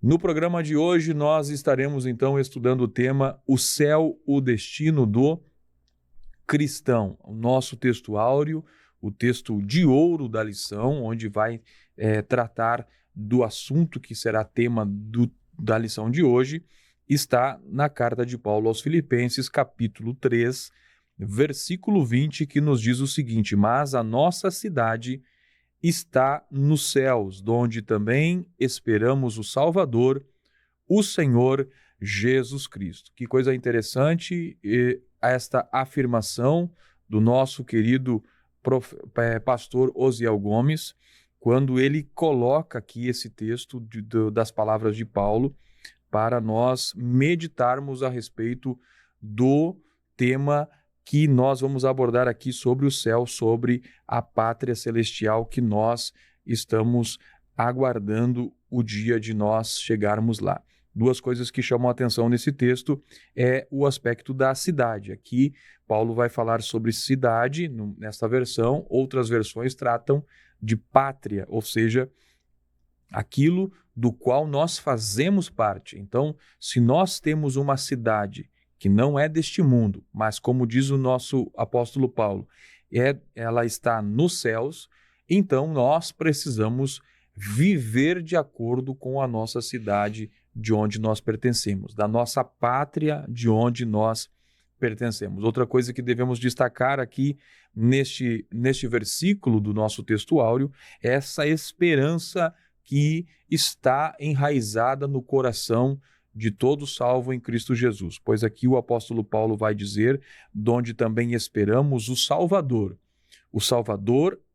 No programa de hoje, nós estaremos então estudando o tema O Céu, o Destino do Cristão. O nosso texto áureo, o texto de ouro da lição, onde vai tratar do assunto que será tema da lição de hoje, está na carta de Paulo aos Filipenses, capítulo 3, versículo 20, que nos diz o seguinte: mas a nossa cidade está nos céus, donde também esperamos o Salvador, o Senhor Jesus Cristo. Que coisa interessante esta afirmação do nosso querido pastor Osiel Gomes, quando ele coloca aqui esse texto das palavras de Paulo para nós meditarmos a respeito do tema que nós vamos abordar aqui sobre o céu, sobre a pátria celestial que nós estamos aguardando o dia de nós chegarmos lá. Duas coisas que chamam a atenção nesse texto é o aspecto da cidade. Aqui, Paulo vai falar sobre cidade, nesta versão, outras versões tratam de pátria, ou seja, aquilo do qual nós fazemos parte. Então, se nós temos uma cidade que não é deste mundo, mas como diz o nosso apóstolo Paulo, ela está nos céus, então nós precisamos viver de acordo com a nossa cidade de onde nós pertencemos, da nossa pátria de onde nós pertencemos. Outra coisa que devemos destacar aqui neste versículo do nosso texto áureo é essa esperança que está enraizada no coração de todo salvo em Cristo Jesus. Pois aqui o apóstolo Paulo vai dizer, donde também esperamos o Salvador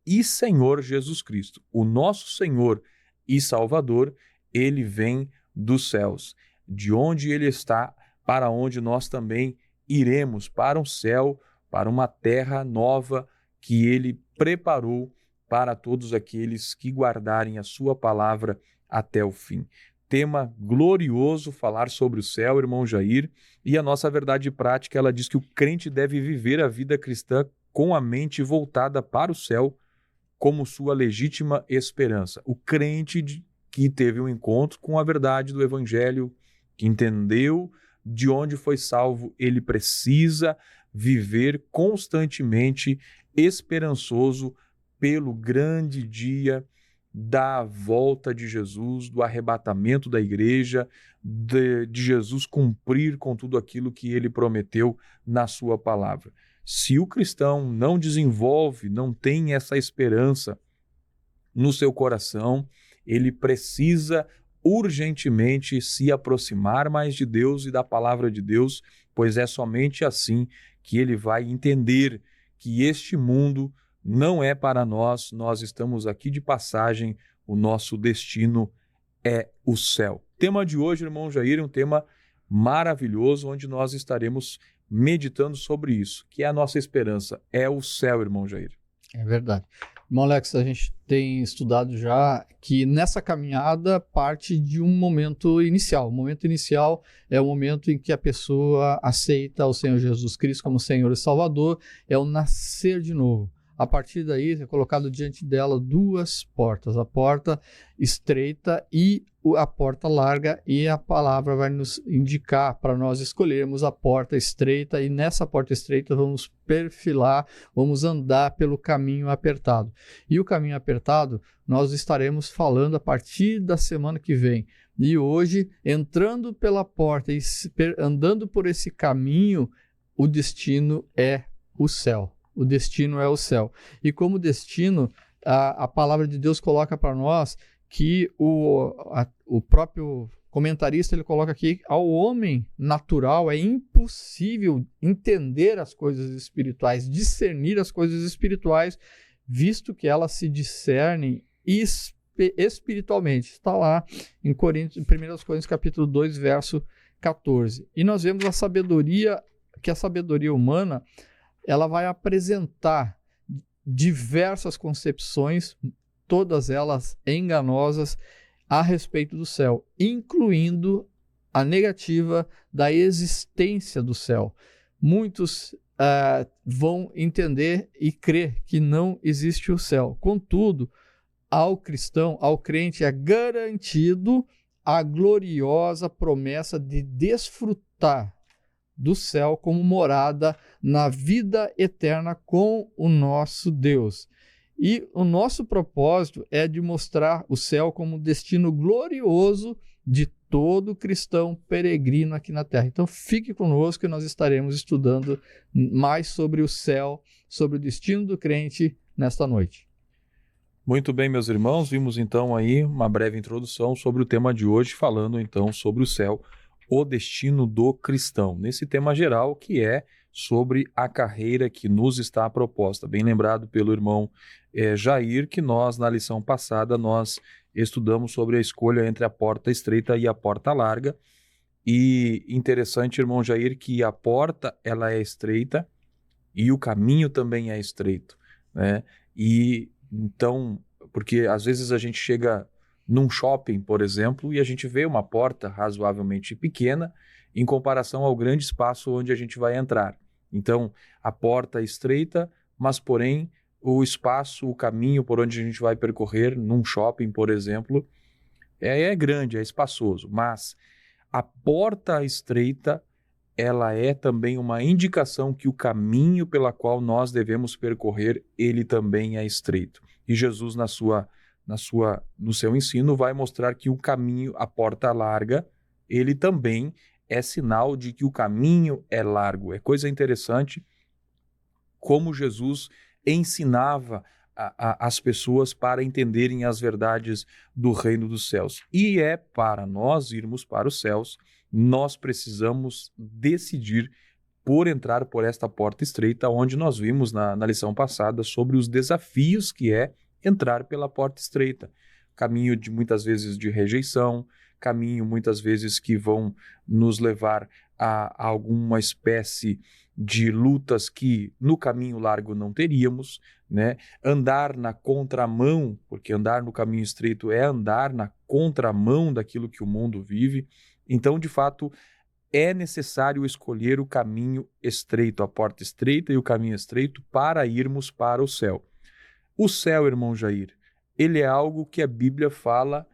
e Senhor Jesus Cristo. O nosso Senhor e Salvador, ele vem dos céus, de onde ele está, para onde nós também iremos, para um céu, para uma terra nova que ele preparou para todos aqueles que guardarem a sua palavra até o fim. Tema glorioso falar sobre o céu, irmão Jair, e a nossa verdade prática, ela diz que o crente deve viver a vida cristã com a mente voltada para o céu como sua legítima esperança. O crente que teve um encontro com a verdade do evangelho, que entendeu de onde foi salvo, ele precisa viver constantemente esperançoso pelo grande dia da volta de Jesus, do arrebatamento da igreja, de Jesus cumprir com tudo aquilo que ele prometeu na sua palavra. Se o cristão não desenvolve, não tem essa esperança no seu coração, ele precisa urgentemente se aproximar mais de Deus e da palavra de Deus, pois é somente assim que ele vai entender que este mundo não é para nós, nós estamos aqui de passagem, o nosso destino é o céu. Tema de hoje, irmão Jair, é um tema maravilhoso, onde nós estaremos meditando sobre isso, que é a nossa esperança, é o céu, irmão Jair. É verdade. Irmão Alex, a gente tem estudado já que nessa caminhada parte de um momento inicial. O momento inicial é o momento em que a pessoa aceita o Senhor Jesus Cristo como Senhor e Salvador, é o nascer de novo. A partir daí é colocado diante dela duas portas, a porta estreita e a porta larga, e a palavra vai nos indicar para nós escolhermos a porta estreita, e nessa porta estreita vamos perfilar, vamos andar pelo caminho apertado. E o caminho apertado nós estaremos falando a partir da semana que vem. E hoje, entrando pela porta e andando por esse caminho, o destino é o céu. O destino é o céu. E como destino, a palavra de Deus coloca para nós que o próprio comentarista ele coloca aqui, ao homem natural é impossível entender as coisas espirituais, discernir as coisas espirituais, visto que elas se discernem espiritualmente. Está lá em 1 Coríntios capítulo 2, verso 14. E nós vemos a sabedoria humana, ela vai apresentar diversas concepções, todas elas enganosas, a respeito do céu, incluindo a negativa da existência do céu. Muitos vão entender e crer que não existe o céu. Contudo, ao cristão, ao crente, é garantido a gloriosa promessa de desfrutar do céu como morada na vida eterna com o nosso Deus. E o nosso propósito é de mostrar o céu como um destino glorioso de todo cristão peregrino aqui na Terra. Então fique conosco que nós estaremos estudando mais sobre o céu, sobre o destino do crente nesta noite. Muito bem, meus irmãos, vimos então aí uma breve introdução sobre o tema de hoje, falando então sobre o céu, o destino do cristão, nesse tema geral que é sobre a carreira que nos está proposta. Bem lembrado pelo irmão Jair, que nós, na lição passada, nós estudamos sobre a escolha entre a porta estreita e a porta larga. E interessante, irmão Jair, que a porta ela é estreita e o caminho também é estreito, né? E então, porque às vezes a gente chega num shopping, por exemplo, e a gente vê uma porta razoavelmente pequena em comparação ao grande espaço onde a gente vai entrar. Então, a porta é estreita, mas porém o espaço, o caminho por onde a gente vai percorrer num shopping, por exemplo, é grande, é espaçoso. Mas a porta estreita, ela é também uma indicação que o caminho pela qual nós devemos percorrer, ele também é estreito. E Jesus, no seu ensino, vai mostrar que o caminho, a porta larga, ele também é sinal de que o caminho é largo. É coisa interessante como Jesus ensinava as pessoas para entenderem as verdades do reino dos céus. E para nós irmos para os céus, nós precisamos decidir por entrar por esta porta estreita, onde nós vimos na lição passada sobre os desafios que é entrar pela porta estreita. Caminho de muitas vezes de rejeição, caminho muitas vezes que vão nos levar a alguma espécie de lutas que no caminho largo não teríamos, né? Andar na contramão, porque andar no caminho estreito é andar na contramão daquilo que o mundo vive. Então, de fato, é necessário escolher o caminho estreito, a porta estreita e o caminho estreito para irmos para o céu. O céu, irmão Jair, ele é algo que a Bíblia fala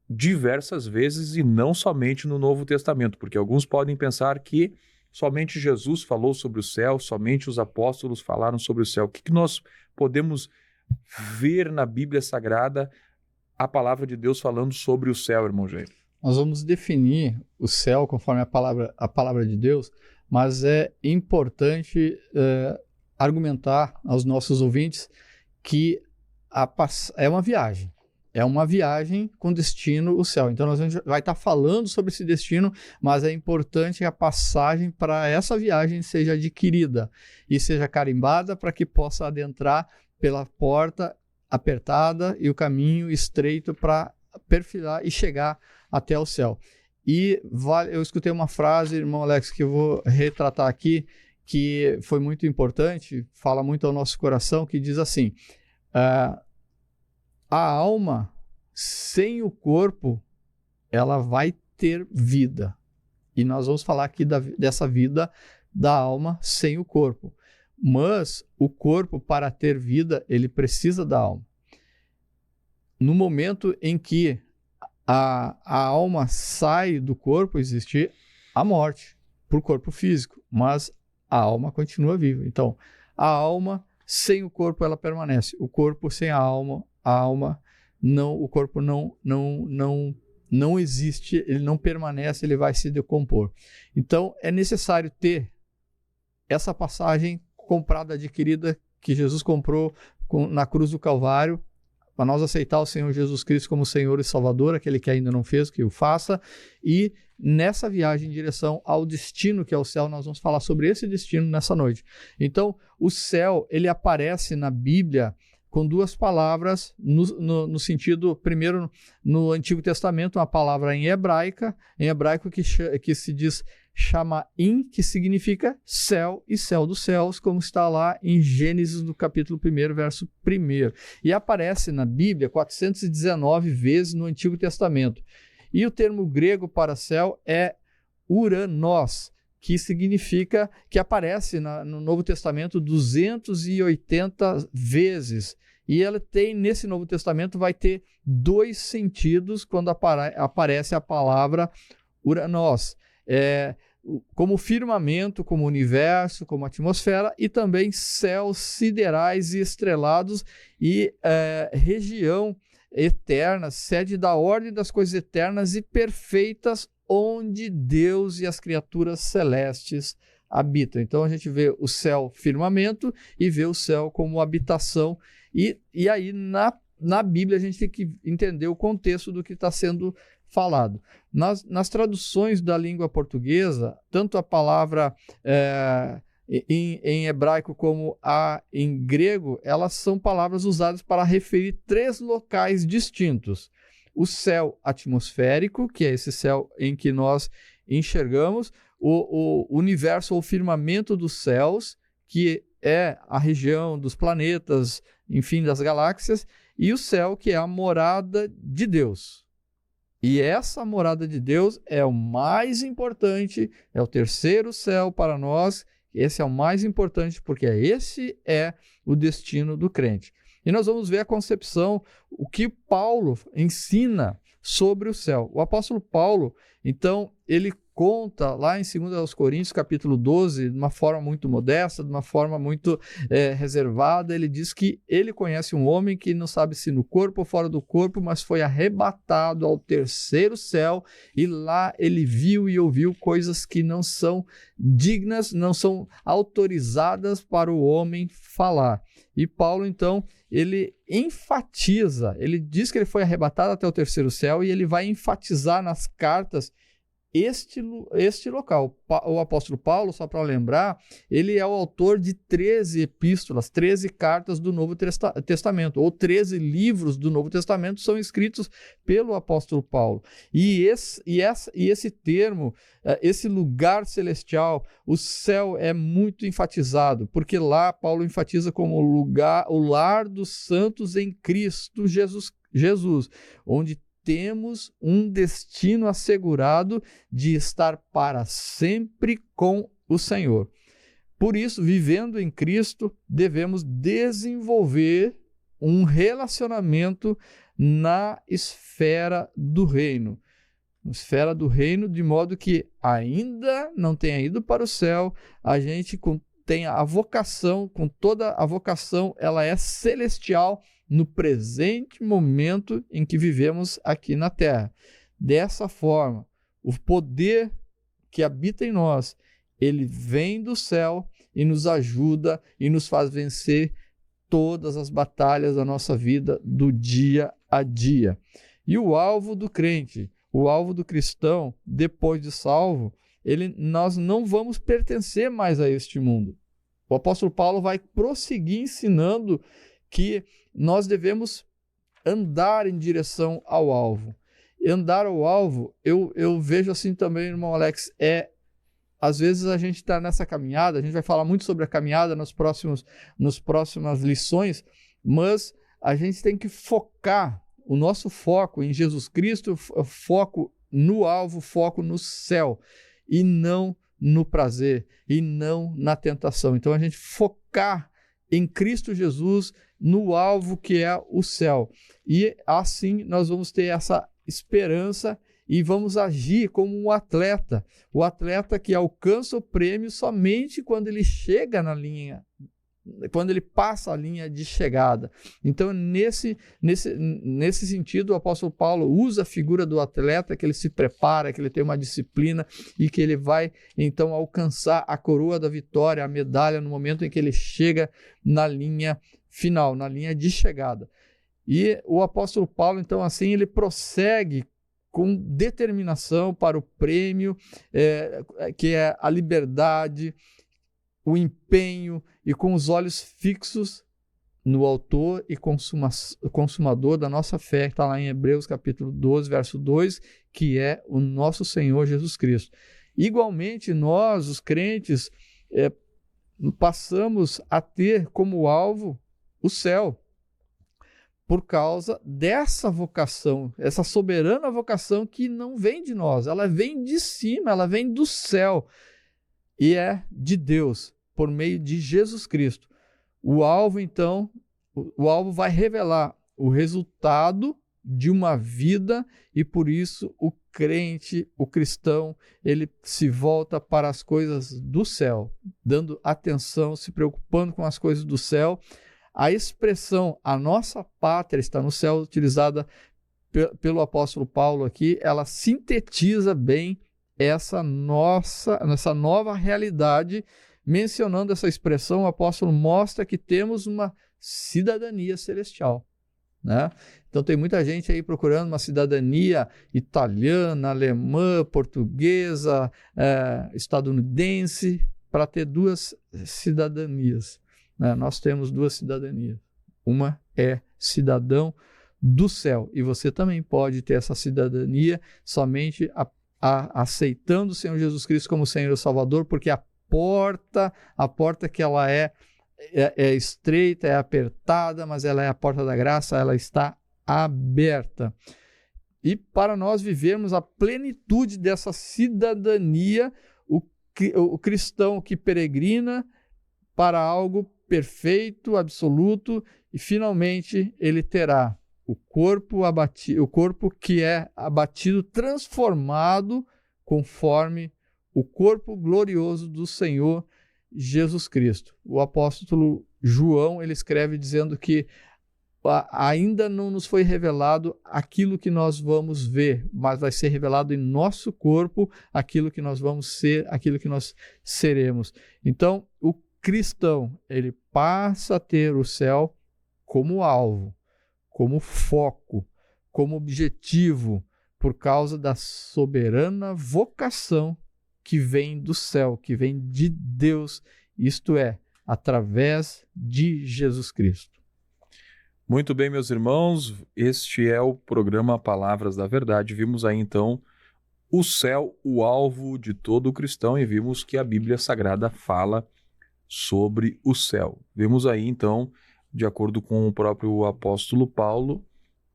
diversas vezes e não somente no Novo Testamento, porque alguns podem pensar que somente Jesus falou sobre o céu, somente os apóstolos falaram sobre o céu. O que nós podemos ver na Bíblia Sagrada a palavra de Deus falando sobre o céu, irmão Jair? Nós vamos definir o céu conforme a palavra de Deus, mas é importante argumentar aos nossos ouvintes que é uma viagem. É uma viagem com destino o céu. Então, nós vai estar falando sobre esse destino, mas é importante que a passagem para essa viagem seja adquirida e seja carimbada para que possa adentrar pela porta apertada e o caminho estreito para perfilar e chegar até o céu. E eu escutei uma frase, irmão Alex, que eu vou retratar aqui, que foi muito importante, fala muito ao nosso coração, que diz assim: a alma, sem o corpo, ela vai ter vida. E nós vamos falar aqui dessa vida da alma sem o corpo. Mas o corpo, para ter vida, ele precisa da alma. No momento em que a alma sai do corpo, existe a morte por corpo físico, mas a alma continua viva. Então, a alma sem o corpo, ela permanece. O corpo sem a alma não, o corpo não existe, ele não permanece, ele vai se decompor. Então, é necessário ter essa passagem comprada, adquirida, que Jesus comprou na cruz do Calvário, para nós aceitar o Senhor Jesus Cristo como Senhor e Salvador, aquele que ainda não fez, que o faça. E nessa viagem em direção ao destino que é o céu, nós vamos falar sobre esse destino nessa noite. Então, o céu, ele aparece na Bíblia com duas palavras, no sentido, primeiro, no Antigo Testamento, uma palavra em hebraico que se diz Shamaim, que significa céu e céu dos céus, como está lá em Gênesis, no capítulo 1, verso 1. E aparece na Bíblia 419 vezes no Antigo Testamento. E o termo grego para céu é uranos, que significa, que aparece no Novo Testamento 280 vezes. E ela tem, nesse Novo Testamento, vai ter 2 sentidos quando aparece a palavra uranos. Como firmamento, como universo, como atmosfera, e também céus siderais e estrelados e região eterna, sede da ordem das coisas eternas e perfeitas, onde Deus e as criaturas celestes habitam. Então a gente vê o céu firmamento e vê o céu como habitação. E aí na Bíblia a gente tem que entender o contexto do que está sendo falado. Nas traduções da língua portuguesa, tanto a palavra em hebraico como em grego, elas são palavras usadas para referir 3 locais distintos. O céu atmosférico, que é esse céu em que nós enxergamos, o universo ou firmamento dos céus, que é a região dos planetas, enfim, das galáxias, e o céu, que é a morada de Deus. E essa morada de Deus é o mais importante, é o terceiro céu para nós. Esse é o mais importante porque esse é o destino do crente. E nós vamos ver a concepção, o que Paulo ensina sobre o céu. O apóstolo Paulo, então, ele conta lá em 2 Coríntios, capítulo 12, de uma forma muito modesta, de uma forma muito reservada. Ele diz que ele conhece um homem que não sabe se no corpo ou fora do corpo, mas foi arrebatado ao terceiro céu, e lá ele viu e ouviu coisas que não são dignas, não são autorizadas para o homem falar. E Paulo, então, ele enfatiza, ele diz que ele foi arrebatado até o terceiro céu, e ele vai enfatizar nas cartas este local. O apóstolo Paulo, só para lembrar, ele é o autor de 13 epístolas, 13 cartas do Novo Testamento, ou 13 livros do Novo Testamento são escritos pelo apóstolo Paulo. E esse termo, esse lugar celestial, o céu, é muito enfatizado, porque lá Paulo enfatiza como o lar dos santos em Cristo Jesus, onde temos um destino assegurado de estar para sempre com o Senhor. Por isso, vivendo em Cristo, devemos desenvolver um relacionamento na esfera do reino. Na esfera do reino, de modo que ainda não tenha ido para o céu, a gente tenha a vocação, com toda a vocação, ela é celestial, no presente momento em que vivemos aqui na Terra. Dessa forma, o poder que habita em nós, ele vem do céu e nos ajuda e nos faz vencer todas as batalhas da nossa vida do dia a dia. E o alvo do crente, o alvo do cristão, depois de salvo, nós não vamos pertencer mais a este mundo. O apóstolo Paulo vai prosseguir ensinando que nós devemos andar em direção ao alvo. E andar ao alvo, eu vejo assim também, irmão Alex, às vezes a gente está nessa caminhada, a gente vai falar muito sobre a caminhada nas próximas lições, mas a gente tem que focar o nosso foco em Jesus Cristo, foco no alvo, foco no céu, e não no prazer, e não na tentação. Então a gente focar em Cristo Jesus, no alvo que é o céu. E assim nós vamos ter essa esperança e vamos agir como um atleta. O atleta que alcança o prêmio somente quando ele chega na linha, quando ele passa a linha de chegada. Então, nesse sentido, o apóstolo Paulo usa a figura do atleta, que ele se prepara, que ele tem uma disciplina e que ele vai, então, alcançar a coroa da vitória, a medalha, no momento em que ele chega na linha final, na linha de chegada. E o apóstolo Paulo, então, assim, ele prossegue com determinação para o prêmio, que é a liberdade, o empenho, e com os olhos fixos no autor e consumador da nossa fé, que está lá em Hebreus capítulo 12, verso 2, que é o nosso Senhor Jesus Cristo. Igualmente, nós, os crentes, passamos a ter como alvo o céu, por causa dessa vocação, essa soberana vocação que não vem de nós, ela vem de cima, ela vem do céu, e é de Deus, por meio de Jesus Cristo. O alvo, então, O alvo vai revelar o resultado de uma vida e por isso o crente, o cristão, ele se volta para as coisas do céu, dando atenção, se preocupando com as coisas do céu. A expressão "a nossa pátria está no céu", utilizada pelo apóstolo Paulo aqui, ela sintetiza bem essa nova realidade. Mencionando essa expressão, o apóstolo mostra que temos uma cidadania celestial, né? Então tem muita gente aí procurando uma cidadania italiana, alemã, portuguesa, estadunidense, para ter duas cidadanias, né? Nós temos duas cidadanias. Uma é cidadão do céu, e você também pode ter essa cidadania somente aceitando o Senhor Jesus Cristo como Senhor e Salvador, porque a porta que ela é estreita, é apertada, mas ela é a porta da graça, ela está aberta. E para nós vivermos a plenitude dessa cidadania, o cristão que peregrina para algo perfeito, absoluto, e finalmente ele terá o corpo que é abatido, transformado conforme o corpo glorioso do Senhor Jesus Cristo. O apóstolo João, ele escreve dizendo que ainda não nos foi revelado aquilo que nós vamos ver, mas vai ser revelado em nosso corpo aquilo que nós vamos ser, aquilo que nós seremos. Então, o cristão, ele passa a ter o céu como alvo, como foco, como objetivo, por causa da soberana vocação que vem do céu, que vem de Deus, isto é, através de Jesus Cristo. Muito bem, meus irmãos, este é o programa Palavras da Verdade. Vimos aí então o céu, o alvo de todo cristão, e vimos que a Bíblia Sagrada fala sobre o céu. Vimos aí então, de acordo com o próprio apóstolo Paulo,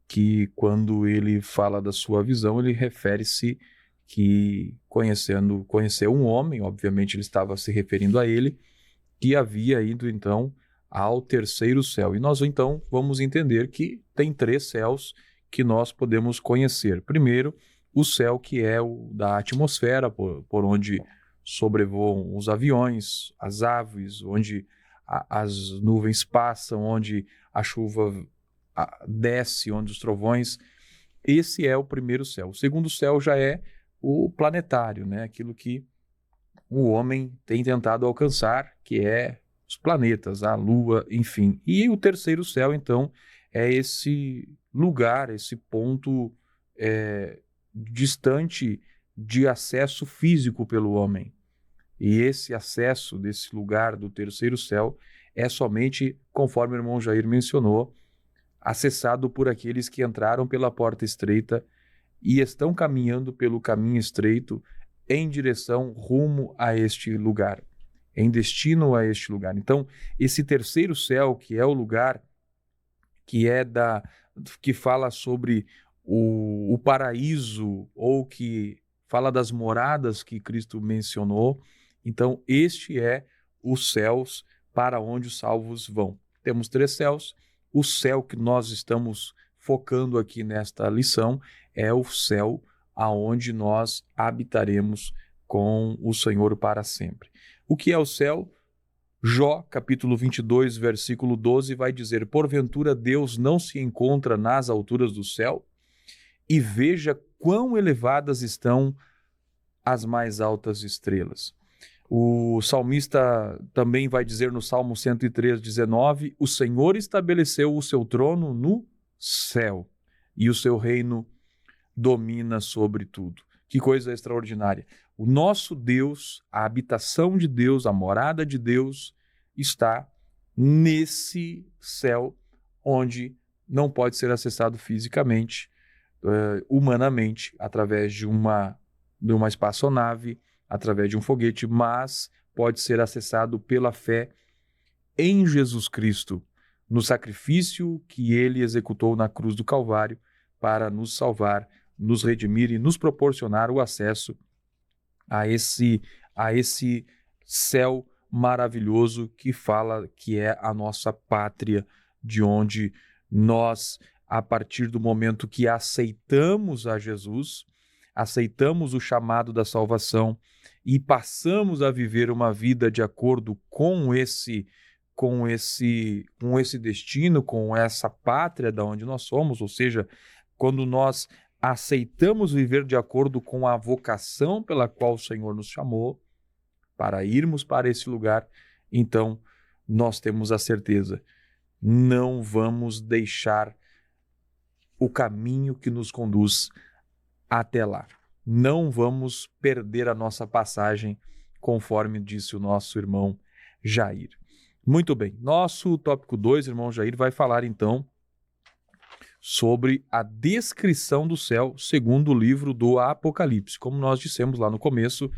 que quando ele fala da sua visão, ele refere-se que conheceu um homem, obviamente ele estava se referindo a ele, que havia ido então ao terceiro céu. E nós então vamos entender que tem 3 céus que nós podemos conhecer. Primeiro, o céu que é o da atmosfera, por onde sobrevoam os aviões, as aves, onde as nuvens passam, onde a chuva desce, onde os trovões. Esse é o primeiro céu. O segundo céu já é o planetário, né? Aquilo que o homem tem tentado alcançar, que é os planetas, a Lua, enfim. E o terceiro céu, então, é esse lugar, esse ponto distante de acesso físico pelo homem. E esse acesso desse lugar do terceiro céu é somente, conforme o irmão Jair mencionou, acessado por aqueles que entraram pela porta estreita e estão caminhando pelo caminho estreito em direção rumo a este lugar, em destino a este lugar. Então, esse terceiro céu, que é o lugar que fala sobre o paraíso, ou que fala das moradas que Cristo mencionou, então este é os céus para onde os salvos vão. Temos 3 céus. O céu que nós estamos focando aqui nesta lição é o céu aonde nós habitaremos com o Senhor para sempre. O que é o céu? Jó, capítulo 22, versículo 12, vai dizer: porventura Deus não se encontra nas alturas do céu? E veja quão elevadas estão as mais altas estrelas. O salmista também vai dizer no Salmo 103, 19, o Senhor estabeleceu o seu trono no céu e o seu reino domina sobre tudo. Que coisa extraordinária. O nosso Deus, a habitação de Deus, a morada de Deus está nesse céu onde não pode ser acessado fisicamente, humanamente, através de uma espaçonave, através de um foguete, mas pode ser acessado pela fé em Jesus Cristo, no sacrifício que ele executou na cruz do Calvário para nos salvar, nos redimir e nos proporcionar o acesso a esse céu maravilhoso que fala que é a nossa pátria de onde nós, a partir do momento que aceitamos a Jesus, aceitamos o chamado da salvação e passamos a viver uma vida de acordo com esse destino, com essa pátria da onde nós somos, ou seja, quando nós aceitamos viver de acordo com a vocação pela qual o Senhor nos chamou para irmos para esse lugar, então nós temos a certeza, não vamos deixar o caminho que nos conduz até lá. Não vamos perder a nossa passagem, conforme disse o nosso irmão Jair. Muito bem, nosso tópico 2, irmão Jair, vai falar então sobre a descrição do céu segundo o livro do Apocalipse. Como nós dissemos lá no começo,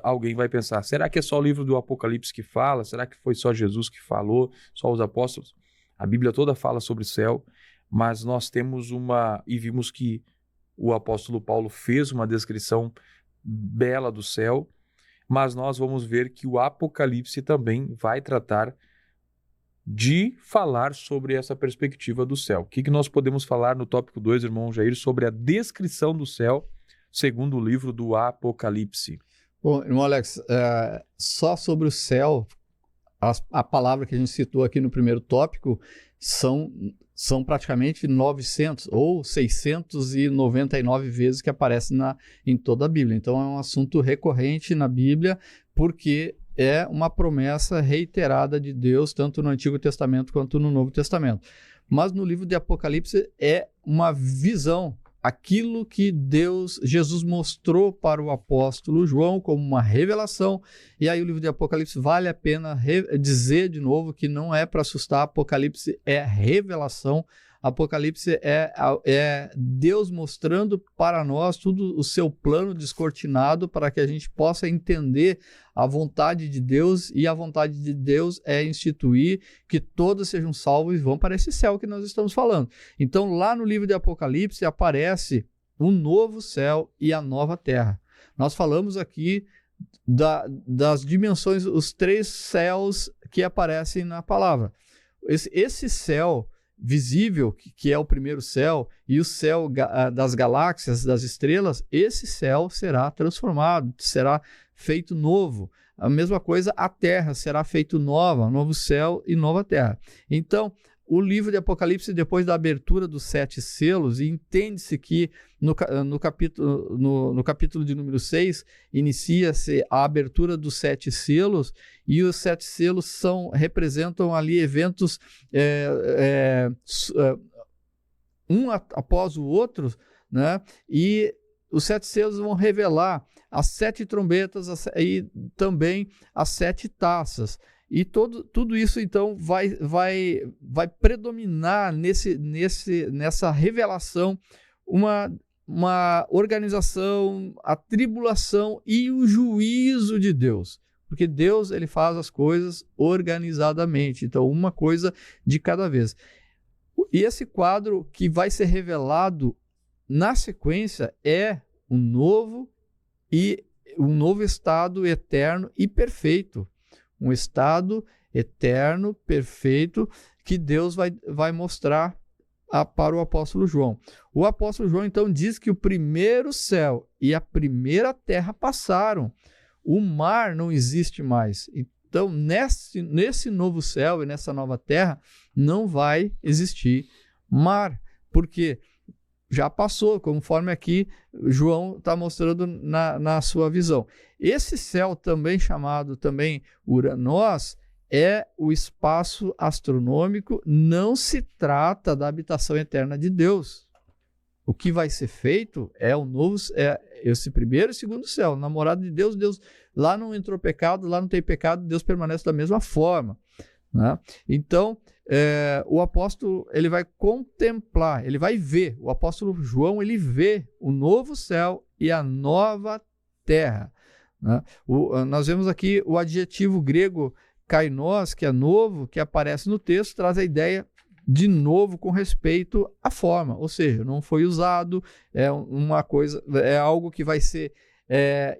alguém vai pensar, será que é só o livro do Apocalipse que fala? Será que foi só Jesus que falou? Só os apóstolos? A Bíblia toda fala sobre o céu, mas nós temos e vimos que o apóstolo Paulo fez uma descrição bela do céu, mas nós vamos ver que o Apocalipse também vai tratar de falar sobre essa perspectiva do céu. O que nós podemos falar no tópico 2, irmão Jair, sobre a descrição do céu segundo o livro do Apocalipse? Bom, irmão Alex, só sobre o céu, a palavra que a gente citou aqui no primeiro tópico são praticamente 900 ou 699 vezes que aparece em toda a Bíblia. Então é um assunto recorrente na Bíblia, porque é uma promessa reiterada de Deus, tanto no Antigo Testamento quanto no Novo Testamento. Mas no livro de Apocalipse é uma visão, aquilo que Jesus mostrou para o apóstolo João como uma revelação. E aí o livro de Apocalipse vale a pena dizer de novo que não é para assustar, Apocalipse é revelação. Apocalipse é Deus mostrando para nós tudo o seu plano descortinado para que a gente possa entender a vontade de Deus, e a vontade de Deus é instituir que todos sejam salvos e vão para esse céu que nós estamos falando. Então lá no livro de Apocalipse aparece um novo céu e a nova terra. Nós falamos aqui das dimensões, os 3 céus que aparecem na palavra. Esse céu visível, que é o primeiro céu, e o céu das galáxias, das estrelas, esse céu será transformado, será feito novo. A mesma coisa, a terra será feito nova, novo céu e nova terra. Então, o livro de Apocalipse, depois da abertura dos 7 selos, e entende-se que no capítulo de número 6, inicia-se a abertura dos 7 selos, e os 7 selos representam ali eventos um após o outro, né? E os 7 selos vão revelar as 7 trombetas e também as 7 taças. E tudo isso, então, vai predominar nessa revelação uma organização, a tribulação e o juízo de Deus. Porque Deus, ele faz as coisas organizadamente. Então, uma coisa de cada vez. E esse quadro que vai ser revelado na sequência é um novo estado eterno e perfeito. Um estado eterno, perfeito, que Deus vai mostrar para o apóstolo João. O apóstolo João, então, diz que o primeiro céu e a primeira terra passaram. O mar não existe mais. Então, nesse novo céu e nessa nova terra, não vai existir mar, porque já passou, conforme aqui João está mostrando na sua visão. Esse céu também chamado também Uranós é o espaço astronômico, não se trata da habitação eterna de Deus. O que vai ser feito é esse primeiro e segundo céu, namorado de Deus. Deus lá não entrou pecado, lá não tem pecado, Deus permanece da mesma forma, né? Então, o apóstolo, ele vai contemplar, ele vai ver, o apóstolo João, ele vê o novo céu e a nova terra, né? Nós vemos aqui o adjetivo grego kainos, que é novo, que aparece no texto, traz a ideia de novo com respeito à forma, ou seja, não foi usado, é algo que vai ser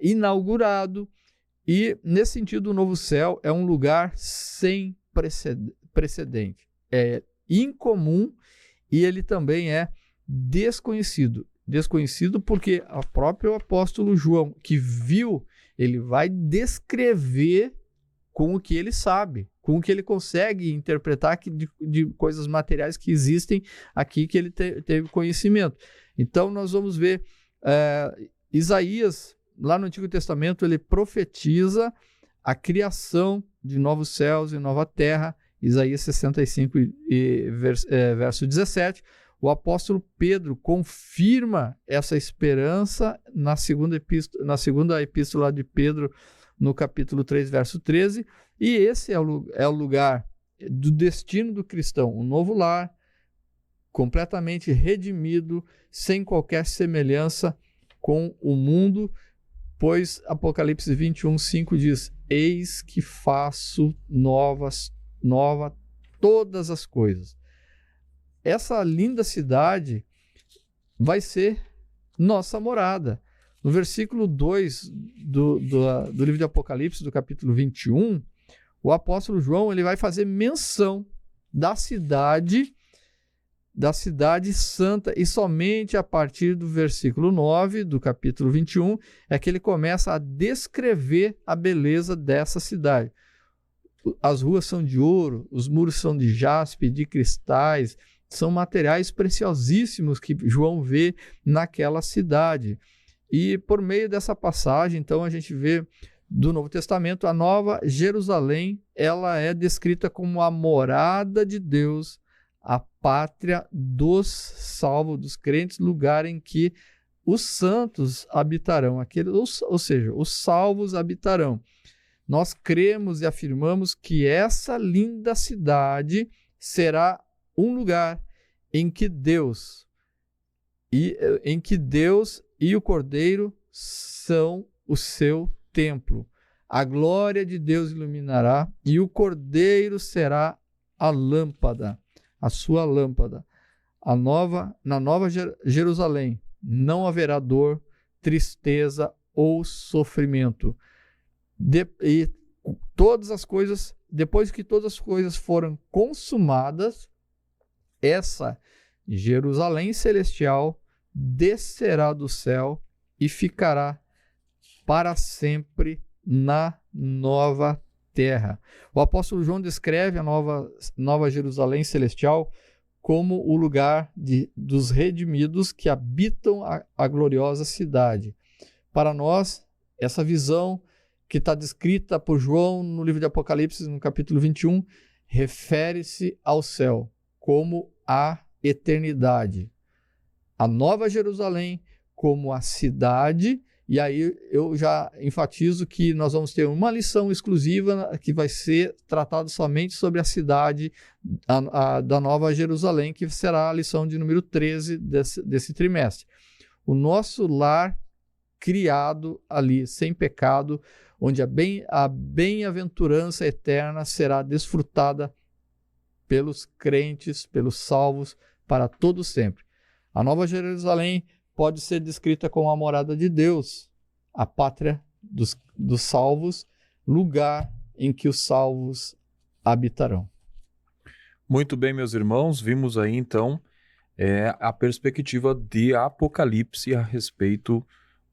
inaugurado, e nesse sentido o novo céu é um lugar sem precedente. É incomum e ele também é desconhecido. Desconhecido porque o próprio apóstolo João, que viu, ele vai descrever com o que ele sabe, com o que ele consegue interpretar de coisas materiais que existem aqui que ele teve conhecimento. Então, nós vamos ver Isaías, lá no Antigo Testamento, ele profetiza a criação de novos céus e nova terra, Isaías 65, verso 17. O apóstolo Pedro confirma essa esperança na segunda epístola de Pedro, no capítulo 3, verso 13, e esse é o lugar do destino do cristão, um novo lar, completamente redimido, sem qualquer semelhança com o mundo, pois Apocalipse 21, 5 diz: eis que faço nova todas as coisas. Essa linda cidade vai ser nossa morada. No versículo 2 do livro de Apocalipse, do capítulo 21, o apóstolo João ele vai fazer menção da cidade santa, e somente a partir do versículo 9 do capítulo 21 é que ele começa a descrever a beleza dessa cidade. As ruas são de ouro, os muros são de jaspe, de cristais, são materiais preciosíssimos que João vê naquela cidade. E por meio dessa passagem, então, a gente vê do Novo Testamento, a Nova Jerusalém, ela é descrita como a morada de Deus, a pátria dos salvos, dos crentes, lugar em que os santos habitarão, ou seja, os salvos habitarão. Nós cremos e afirmamos que essa linda cidade será um lugar em que Deus e o Cordeiro são o seu templo. A glória de Deus iluminará e o Cordeiro será a lâmpada, a sua lâmpada. Na nova Jerusalém não haverá dor, tristeza ou sofrimento. E todas as coisas, depois que todas as coisas foram consumadas, essa Jerusalém celestial descerá do céu e ficará para sempre na nova terra. O apóstolo João descreve a nova Jerusalém celestial como o lugar dos redimidos que habitam a gloriosa cidade. Para nós, essa visão que está descrita por João no livro de Apocalipse, no capítulo 21, refere-se ao céu, como a eternidade. A Nova Jerusalém como a cidade, e aí eu já enfatizo que nós vamos ter uma lição exclusiva que vai ser tratada somente sobre a cidade da Nova Jerusalém, que será a lição de número 13 desse trimestre. O nosso lar criado ali, sem pecado, onde a bem-aventurança eterna será desfrutada pelos crentes, pelos salvos, para todo sempre. A Nova Jerusalém pode ser descrita como a morada de Deus, a pátria dos salvos, lugar em que os salvos habitarão. Muito bem, meus irmãos, vimos aí então a perspectiva de Apocalipse a respeito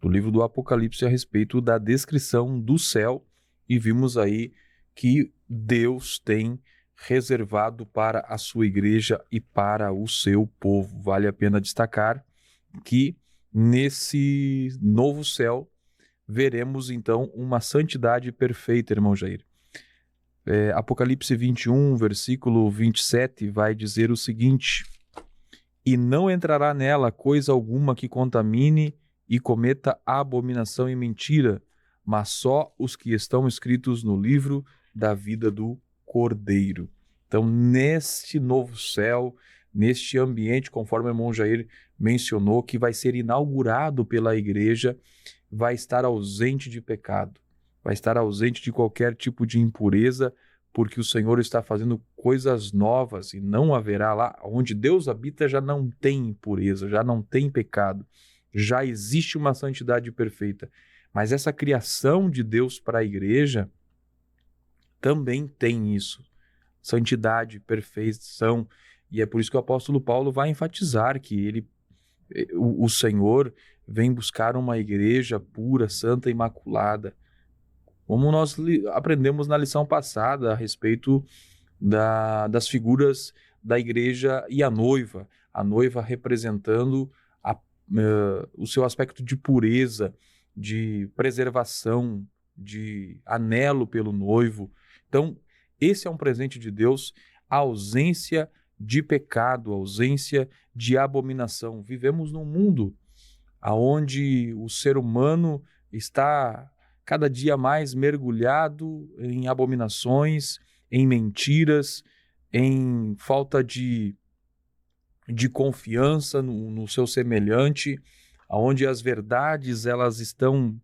do livro do Apocalipse, a respeito da descrição do céu, e vimos aí que Deus tem reservado para a sua igreja e para o seu povo. Vale a pena destacar que nesse novo céu veremos então uma santidade perfeita, irmão Jair. Apocalipse 21, versículo 27 vai dizer o seguinte: e não entrará nela coisa alguma que contamine e cometa abominação e mentira, mas só os que estão escritos no livro da vida do Cordeiro. Então, neste novo céu, neste ambiente, conforme o irmão Jair mencionou, que vai ser inaugurado pela igreja, vai estar ausente de pecado, vai estar ausente de qualquer tipo de impureza, porque o Senhor está fazendo coisas novas e não haverá lá, onde Deus habita já não tem impureza, já não tem pecado, já existe uma santidade perfeita. Mas essa criação de Deus para a igreja também tem isso. Santidade, perfeição, E é por isso que o apóstolo Paulo vai enfatizar que o Senhor vem buscar uma igreja pura, santa e imaculada. Como nós aprendemos na lição passada a respeito das figuras da igreja e a noiva representando o seu aspecto de pureza, de preservação, de anelo pelo noivo. Então, esse é um presente de Deus, a ausência de pecado, a ausência de abominação. Vivemos num mundo onde o ser humano está cada dia mais mergulhado em abominações, em mentiras, em falta de confiança no seu semelhante, onde as verdades elas estão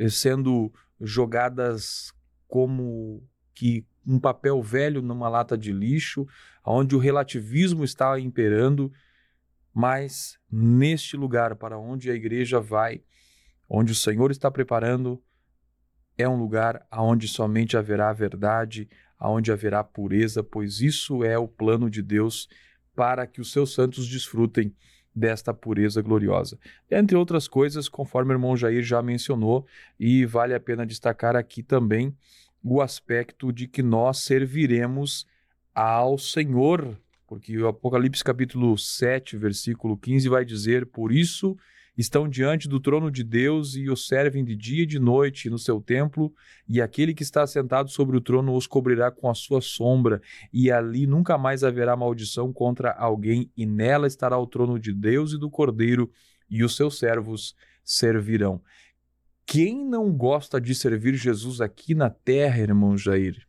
sendo jogadas como que um papel velho numa lata de lixo, onde o relativismo está imperando. Mas neste lugar para onde a igreja vai, onde o Senhor está preparando, é um lugar onde somente haverá verdade, onde haverá pureza, pois isso é o plano de Deus para que os seus santos desfrutem desta pureza gloriosa. Entre outras coisas, conforme o irmão Jair já mencionou, e vale a pena destacar aqui também o aspecto de que nós serviremos ao Senhor, porque o Apocalipse capítulo 7, versículo 15 vai dizer: por isso estão diante do trono de Deus e o servem de dia e de noite no seu templo, e aquele que está sentado sobre o trono os cobrirá com a sua sombra, e ali nunca mais haverá maldição contra alguém, e nela estará o trono de Deus e do Cordeiro, e os seus servos servirão. Quem não gosta de servir Jesus aqui na terra, irmão Jair,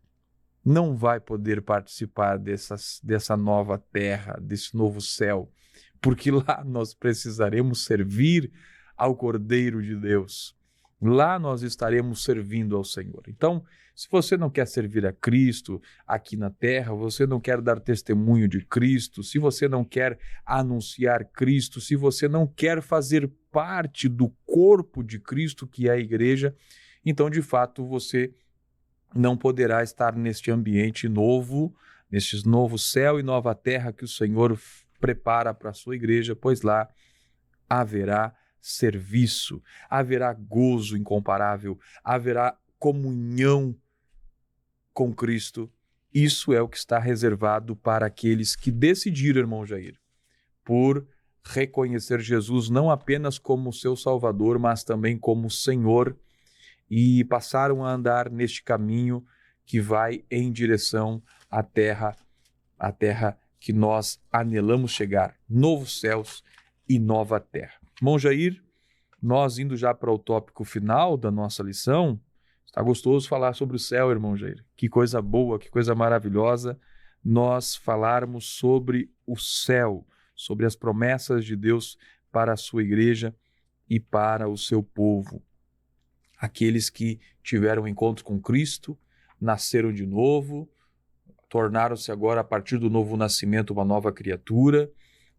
não vai poder participar dessa nova terra, desse novo céu, porque lá nós precisaremos servir ao Cordeiro de Deus. Lá nós estaremos servindo ao Senhor. Então, se você não quer servir a Cristo aqui na terra, você não quer dar testemunho de Cristo, se você não quer anunciar Cristo, se você não quer fazer parte do corpo de Cristo, que é a igreja, então, de fato, você não poderá estar neste ambiente novo, neste novo céu e nova terra que o Senhor prepara para a sua igreja, pois lá haverá serviço, haverá gozo incomparável, haverá comunhão com Cristo. Isso é o que está reservado para aqueles que decidiram, irmão Jair, por reconhecer Jesus não apenas como seu Salvador, mas também como Senhor, e passaram a andar neste caminho que vai em direção à terra que nós anelamos chegar, novos céus e nova terra. Irmão Jair, nós indo já para o tópico final da nossa lição, está gostoso falar sobre o céu, irmão Jair. Que coisa boa, que coisa maravilhosa nós falarmos sobre o céu, sobre as promessas de Deus para a sua igreja e para o seu povo. Aqueles que tiveram encontro com Cristo, nasceram de novo, tornaram-se agora, a partir do novo nascimento, uma nova criatura,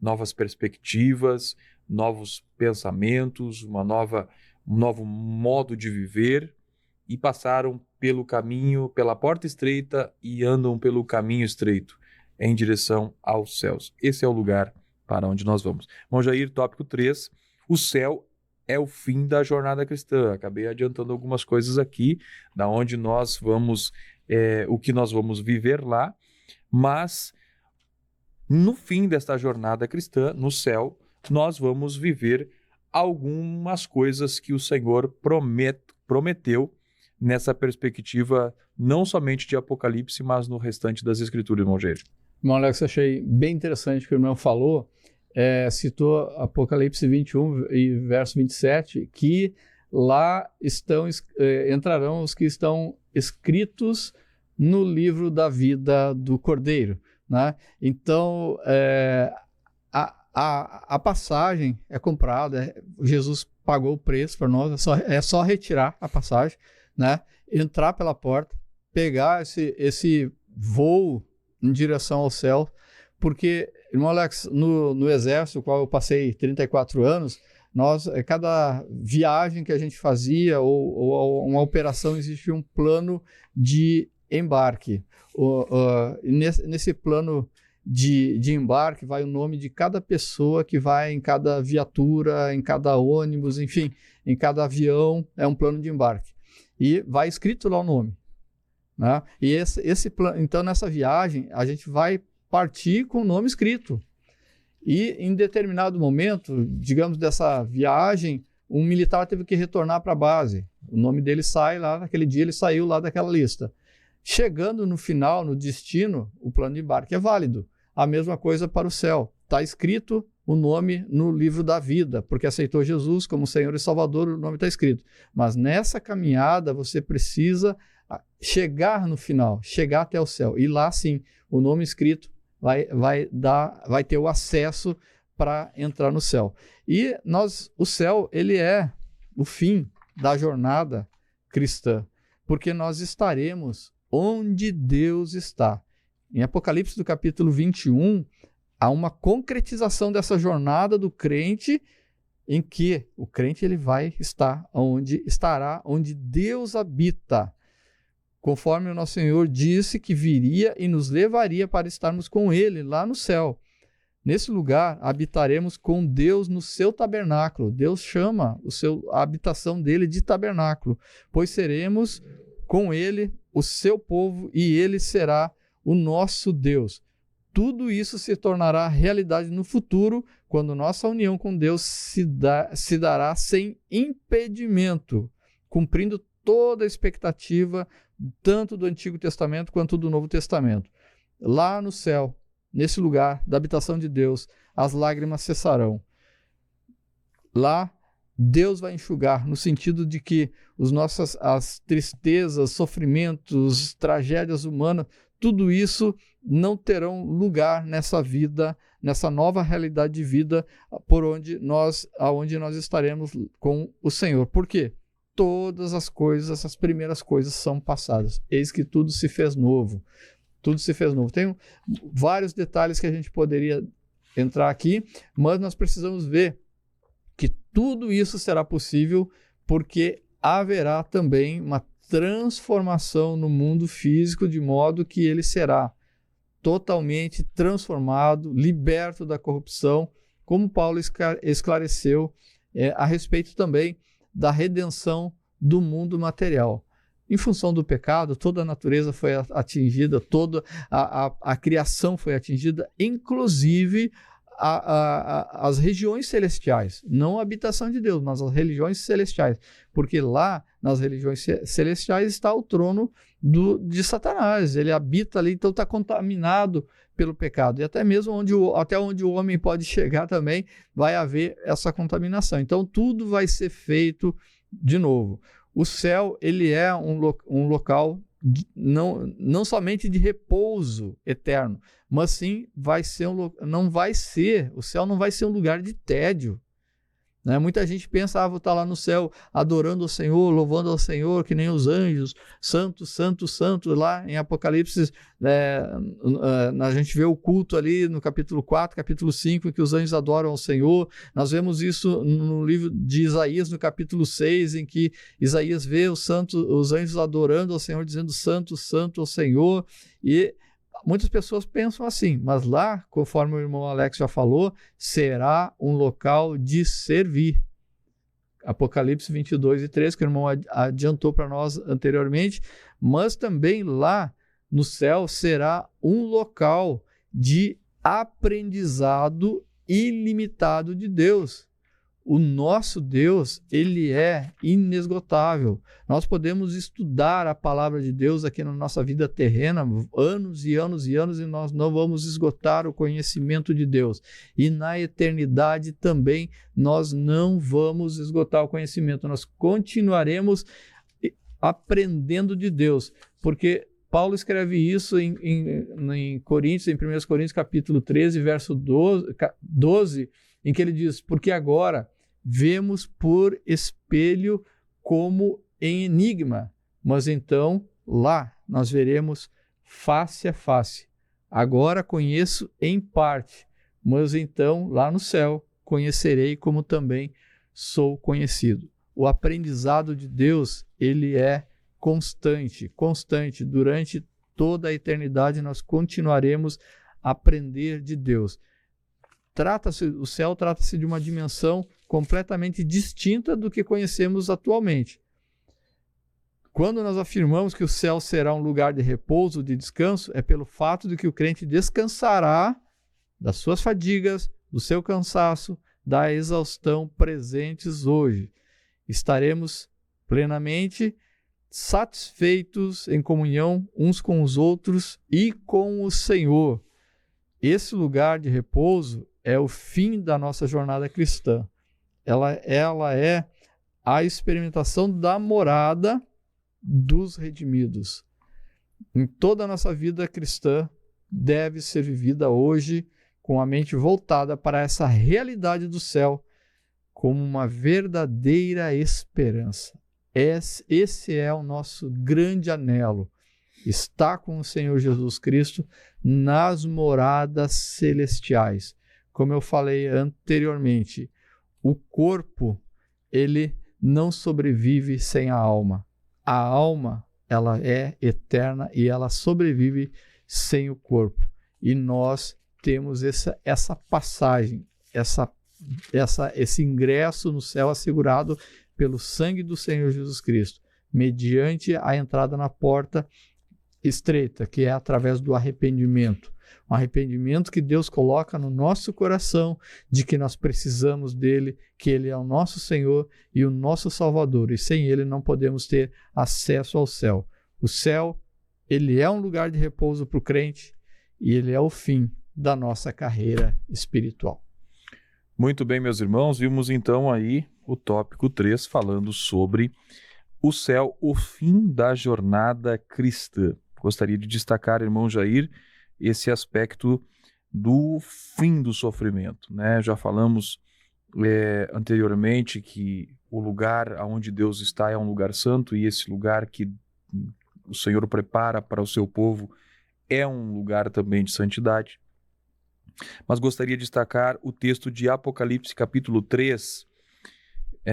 novas perspectivas, novos pensamentos, um novo modo de viver, e passaram pelo caminho, pela porta estreita e andam pelo caminho estreito, em direção aos céus. Esse é o lugar para onde nós vamos. Irmão Jair, tópico 3, o céu é o fim da jornada cristã. Acabei adiantando algumas coisas aqui, da onde nós vamos, o que nós vamos viver lá, mas no fim desta jornada cristã, no céu, nós vamos viver algumas coisas que o Senhor prometeu nessa perspectiva, não somente de Apocalipse, mas no restante das Escrituras, irmão Jair. Irmão Alex, achei bem interessante o que o irmão falou, citou Apocalipse 21 e verso 27, que lá entrarão os que estão escritos no livro da vida do Cordeiro, né? Então, a passagem é comprada, Jesus pagou o preço para nós, é só retirar a passagem, né? Entrar pela porta, pegar esse voo em direção ao céu, porque, irmão Alex, no exército, qual eu passei 34 anos, cada viagem que a gente fazia ou uma operação, existia um plano de embarque. Nesse plano de embarque, vai o nome de cada pessoa que vai em cada viatura, em cada ônibus, enfim, em cada avião, é um plano de embarque. E vai escrito lá o nome, né? E esse plano, então, nessa viagem, a gente vai partir com o nome escrito. E em determinado momento, digamos, dessa viagem, um militar teve que retornar para a base. O nome dele sai lá, naquele dia ele saiu lá daquela lista. Chegando no final, no destino, o plano de embarque é válido. A mesma coisa para o céu. Está escrito o nome no livro da vida, porque aceitou Jesus como Senhor e Salvador, o nome está escrito. Mas nessa caminhada você precisa chegar no final, chegar até o céu. E lá sim, o nome escrito vai ter o acesso para entrar no céu. E o céu, ele é o fim da jornada cristã, porque nós estaremos onde Deus está. Em Apocalipse do capítulo 21, há uma concretização dessa jornada do crente, em que o crente ele vai estará onde Deus habita, conforme o nosso Senhor disse que viria e nos levaria para estarmos com Ele lá no céu. Nesse lugar, habitaremos com Deus no seu tabernáculo. Deus chama a habitação dele de tabernáculo, pois seremos com ele o seu povo e ele será o nosso Deus. Tudo isso se tornará realidade no futuro, quando nossa união com Deus se dará sem impedimento, cumprindo toda a expectativa, tanto do Antigo Testamento quanto do Novo Testamento. Lá no céu, nesse lugar da habitação de Deus, as lágrimas cessarão. Lá, Deus vai enxugar, no sentido de que as tristezas, sofrimentos, tragédias humanas, tudo isso não terão lugar nessa vida, nessa nova realidade de vida, aonde nós estaremos com o Senhor. Por quê? Todas as coisas, as primeiras coisas são passadas. Eis que tudo se fez novo. Tudo se fez novo. Tem vários detalhes que a gente poderia entrar aqui, mas nós precisamos ver que tudo isso será possível porque haverá também uma transformação no mundo físico, de modo que ele será totalmente transformado, liberto da corrupção, como Paulo esclareceu a respeito também da redenção do mundo material. Em função do pecado, toda a natureza foi atingida, toda a criação foi atingida, inclusive as regiões celestiais, não a habitação de Deus, mas as religiões celestiais, porque lá nas religiões celestiais está o trono de Satanás, ele habita ali, então está contaminado pelo pecado, e até mesmo até onde o homem pode chegar também vai haver essa contaminação. Então tudo vai ser feito de novo. O céu, ele é um local não somente de repouso eterno, mas sim o céu não vai ser um lugar de tédio, né? Muita gente pensa, vou estar lá no céu adorando ao Senhor, louvando ao Senhor, que nem os anjos, santo, santo, santo. Lá em Apocalipse, a gente vê o culto ali no capítulo 4, capítulo 5, em que os anjos adoram ao Senhor. Nós vemos isso no livro de Isaías, no capítulo 6, em que Isaías vê os anjos adorando ao Senhor, dizendo santo, santo ao Senhor. E muitas pessoas pensam assim, mas lá, conforme o irmão Alex já falou, será um local de servir. Apocalipse 22 e 3, que o irmão adiantou para nós anteriormente, mas também lá no céu será um local de aprendizado ilimitado de Deus. O nosso Deus, ele é inesgotável. Nós podemos estudar a palavra de Deus aqui na nossa vida terrena, anos e anos e anos, e nós não vamos esgotar o conhecimento de Deus. E na eternidade também nós não vamos esgotar o conhecimento. Nós continuaremos aprendendo de Deus, porque Paulo escreve isso em Coríntios, em 1 Coríntios capítulo 13, verso 12, em que ele diz, porque agora vemos por espelho como em enigma, mas então lá nós veremos face a face. Agora conheço em parte, mas então lá no céu conhecerei como também sou conhecido. O aprendizado de Deus, ele é constante. Durante toda a eternidade nós continuaremos aprender de Deus. O céu trata-se de uma dimensão completamente distinta do que conhecemos atualmente. Quando nós afirmamos que o céu será um lugar de repouso, de descanso, é pelo fato de que o crente descansará das suas fadigas, do seu cansaço, da exaustão presentes hoje. Estaremos plenamente satisfeitos em comunhão uns com os outros e com o Senhor. Esse lugar de repouso é o fim da nossa jornada cristã. Ela é a experimentação da morada dos redimidos. Em toda a nossa vida cristã deve ser vivida hoje com a mente voltada para essa realidade do céu como uma verdadeira esperança. Esse é o nosso grande anelo, estar com o Senhor Jesus Cristo nas moradas celestiais. Como eu falei anteriormente, o corpo, ele não sobrevive sem a alma. A alma, ela é eterna e ela sobrevive sem o corpo. E nós temos essa passagem, esse ingresso no céu assegurado pelo sangue do Senhor Jesus Cristo, mediante a entrada na porta estreita, que é através do arrependimento. Um arrependimento que Deus coloca no nosso coração, de que nós precisamos dele, que ele é o nosso Senhor e o nosso Salvador, e sem ele não podemos ter acesso ao céu. O céu, ele é um lugar de repouso para o crente e ele é o fim da nossa carreira espiritual. Muito bem, meus irmãos, vimos então aí o tópico 3 falando sobre o céu, o fim da jornada cristã. Gostaria de destacar, irmão Jair, esse aspecto do fim do sofrimento, né? Já falamos anteriormente que o lugar onde Deus está é um lugar santo, e esse lugar que o Senhor prepara para o seu povo é um lugar também de santidade. Mas gostaria de destacar o texto de Apocalipse capítulo 3,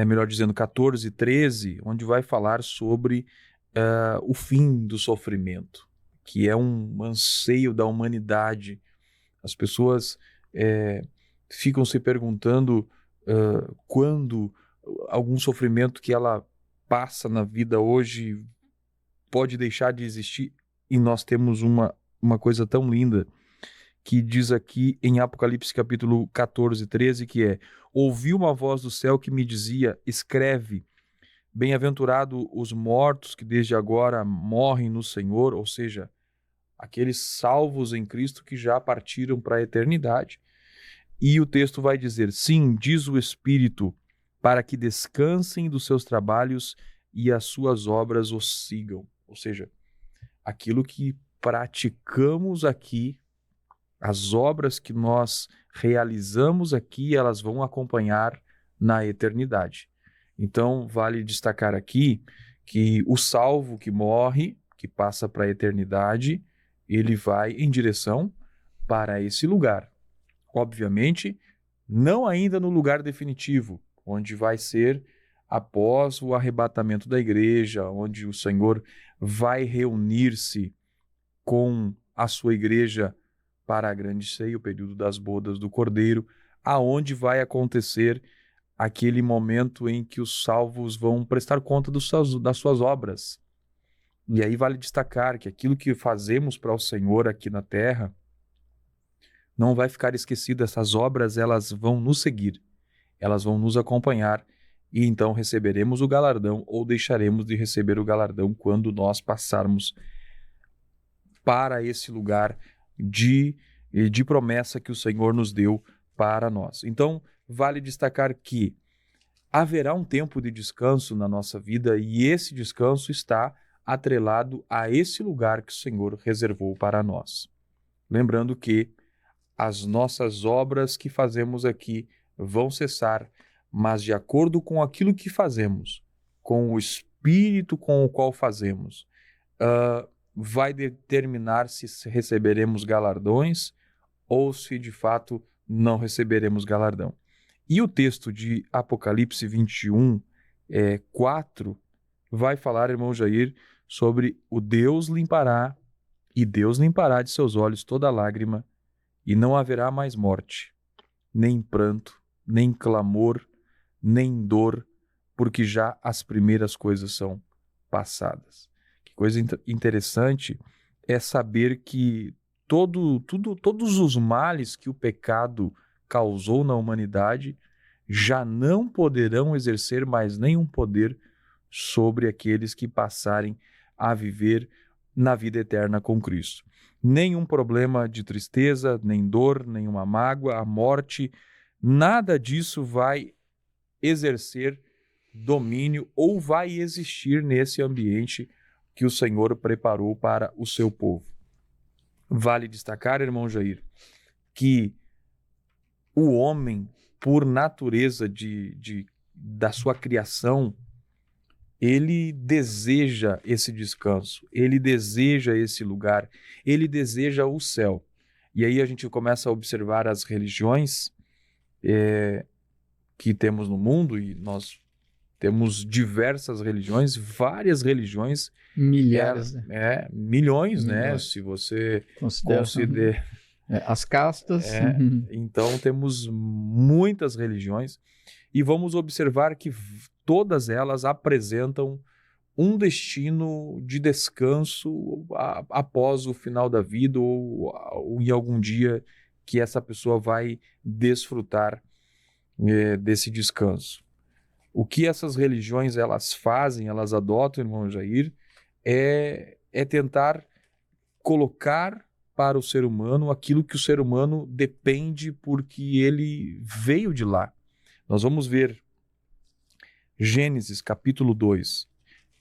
melhor dizendo 14 e 13, onde vai falar sobre o fim do sofrimento, que é um anseio da humanidade. As pessoas ficam se perguntando quando algum sofrimento que ela passa na vida hoje pode deixar de existir, e nós temos uma coisa tão linda que diz aqui em Apocalipse capítulo 14, 13, que é: ouvi uma voz do céu que me dizia, escreve, bem-aventurado os mortos que desde agora morrem no Senhor, ou seja, aqueles salvos em Cristo que já partiram para a eternidade. E o texto vai dizer: sim, diz o Espírito, para que descansem dos seus trabalhos e as suas obras os sigam. Ou seja, aquilo que praticamos aqui, as obras que nós realizamos aqui, elas vão acompanhar na eternidade. Então, vale destacar aqui que o salvo que morre, que passa para a eternidade, ele vai em direção para esse lugar. Obviamente, não ainda no lugar definitivo, onde vai ser após o arrebatamento da igreja, onde o Senhor vai reunir-se com a sua igreja para a grande ceia, o período das bodas do Cordeiro, aonde vai acontecer aquele momento em que os salvos vão prestar conta das suas obras. E aí vale destacar que aquilo que fazemos para o Senhor aqui na terra não vai ficar esquecido. Essas obras, elas vão nos seguir, elas vão nos acompanhar, e então receberemos o galardão ou deixaremos de receber o galardão quando nós passarmos para esse lugar de promessa que o Senhor nos deu para nós. Então, vale destacar que haverá um tempo de descanso na nossa vida, e esse descanso está atrelado a esse lugar que o Senhor reservou para nós. Lembrando que as nossas obras que fazemos aqui vão cessar, mas de acordo com aquilo que fazemos, com o espírito com o qual fazemos, vai determinar se receberemos galardões ou se de fato não receberemos galardão. E o texto de Apocalipse 21, 4, vai falar, irmão Jair, sobre o Deus limpará, e Deus limpará de seus olhos toda lágrima, e não haverá mais morte, nem pranto, nem clamor, nem dor, porque já as primeiras coisas são passadas. Que coisa interessante é saber que todos os males que o pecado causou na humanidade já não poderão exercer mais nenhum poder sobre aqueles que passarem a viver na vida eterna com Cristo. Nenhum problema de tristeza, nem dor, nenhuma mágoa, a morte, nada disso vai exercer domínio ou vai existir nesse ambiente que o Senhor preparou para o seu povo. Vale destacar, irmão Jair, que o homem, por natureza da sua criação, ele deseja esse descanso, ele deseja esse lugar, ele deseja o céu. E aí a gente começa a observar as religiões que temos no mundo, e nós temos diversas religiões, várias religiões. Milhares. Milhões, né? Se você considera... as castas. Então temos muitas religiões e vamos observar que todas elas apresentam um destino de descanso após o final da vida ou em algum dia que essa pessoa vai desfrutar desse descanso. O que essas religiões elas fazem, elas adotam, irmão Jair, é tentar colocar para o ser humano aquilo que o ser humano depende porque ele veio de lá. Nós vamos ver Gênesis capítulo 2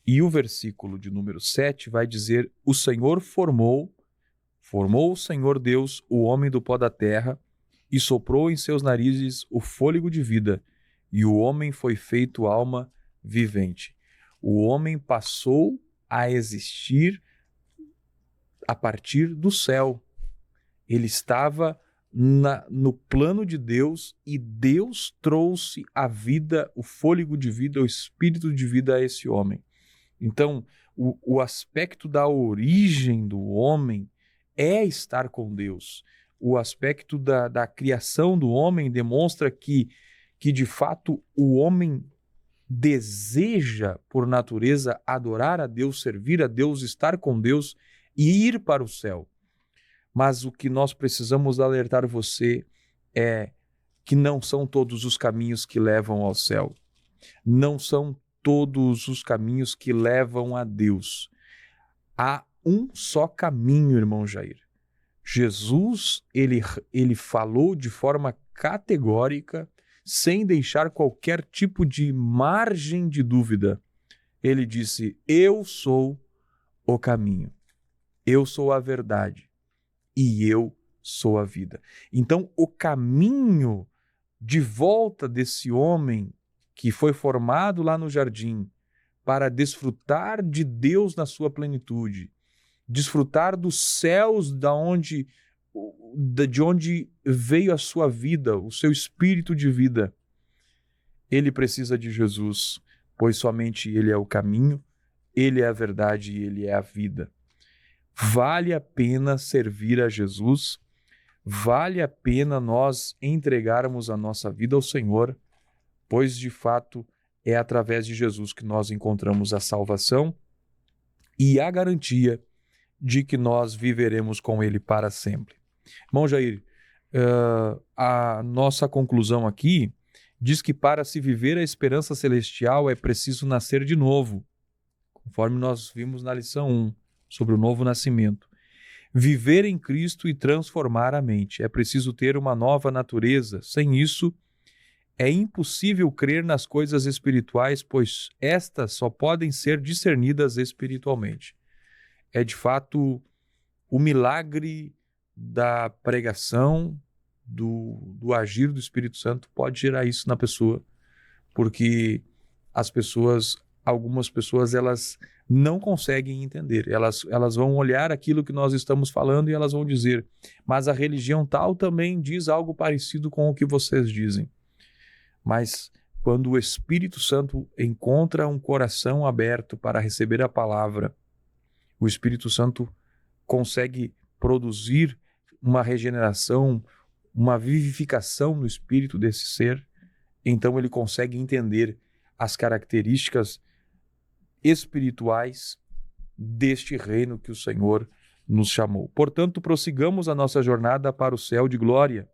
e o versículo de número 7 vai dizer: o Senhor formou o Senhor Deus o homem do pó da terra e soprou em seus narizes o fôlego de vida, e o homem foi feito alma vivente. O homem passou a existir a partir do céu. Ele estava no plano de Deus e Deus trouxe a vida, o fôlego de vida, o espírito de vida a esse homem. Então, o aspecto da origem do homem é estar com Deus. O aspecto da criação do homem demonstra que de fato o homem deseja, por natureza, adorar a Deus, servir a Deus, estar com Deus e ir para o céu. Mas o que nós precisamos alertar você é que não são todos os caminhos que levam ao céu. Não são todos os caminhos que levam a Deus. Há um só caminho, irmão Jair. Jesus, ele falou de forma categórica, sem deixar qualquer tipo de margem de dúvida. Ele disse: eu sou o caminho, eu sou a verdade e eu sou a vida. Então, o caminho de volta desse homem que foi formado lá no jardim para desfrutar de Deus na sua plenitude, desfrutar dos céus de onde veio a sua vida, o seu espírito de vida, ele precisa de Jesus, pois somente ele é o caminho, ele é a verdade e ele é a vida. Vale a pena servir a Jesus, vale a pena nós entregarmos a nossa vida ao Senhor, pois de fato é através de Jesus que nós encontramos a salvação e a garantia de que nós viveremos com ele para sempre. Irmão Jair, a nossa conclusão aqui diz que para se viver a esperança celestial é preciso nascer de novo, conforme nós vimos na lição 1, sobre o novo nascimento. Viver em Cristo e transformar a mente. É preciso ter uma nova natureza. Sem isso, é impossível crer nas coisas espirituais, pois estas só podem ser discernidas espiritualmente. É de fato o milagre da pregação, do agir do Espírito Santo pode gerar isso na pessoa, porque algumas pessoas elas não conseguem entender, elas vão olhar aquilo que nós estamos falando e elas vão dizer, mas a religião tal também diz algo parecido com o que vocês dizem. Mas quando o Espírito Santo encontra um coração aberto para receber a palavra, o Espírito Santo consegue produzir uma regeneração, uma vivificação no espírito desse ser, então ele consegue entender as características espirituais deste reino que o Senhor nos chamou. Portanto, prossigamos a nossa jornada para o céu de glória.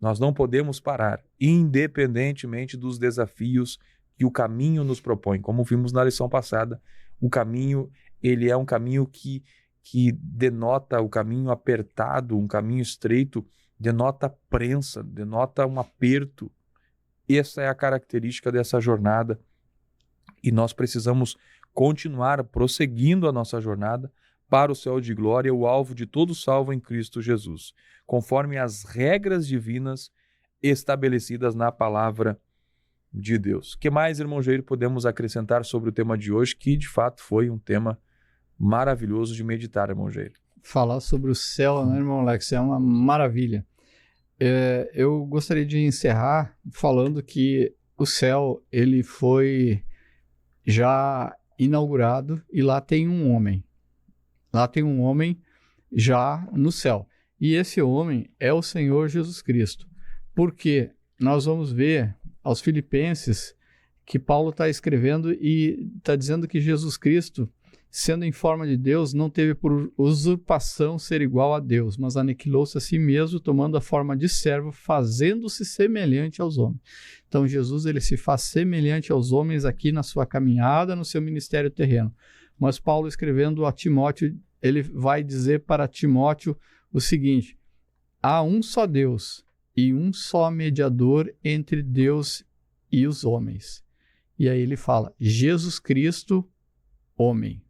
Nós não podemos parar, independentemente dos desafios que o caminho nos propõe. Como vimos na lição passada, o caminho, ele é um caminho que denota o caminho apertado, um caminho estreito, denota prensa, denota um aperto. Essa é a característica dessa jornada e nós precisamos continuar prosseguindo a nossa jornada para o céu de glória, o alvo de todo salvo em Cristo Jesus, conforme as regras divinas estabelecidas na palavra de Deus. O que mais, irmão Jair, podemos acrescentar sobre o tema de hoje, que de fato foi um tema maravilhoso de meditar, irmão Jair? Falar sobre o céu, né, irmão Alex, é uma maravilha. Eu gostaria de encerrar falando que o céu, ele foi já inaugurado e lá tem um homem. Lá tem um homem já no céu. E esse homem é o Senhor Jesus Cristo. Porque nós vamos ver aos Filipenses que Paulo está escrevendo e está dizendo que Jesus Cristo, sendo em forma de Deus, não teve por usurpação ser igual a Deus, mas aniquilou-se a si mesmo, tomando a forma de servo, fazendo-se semelhante aos homens. Então Jesus, ele se faz semelhante aos homens aqui na sua caminhada, no seu ministério terreno. Mas Paulo, escrevendo a Timóteo, ele vai dizer para Timóteo o seguinte: há um só Deus e um só mediador entre Deus e os homens. E aí ele fala, Jesus Cristo, homem.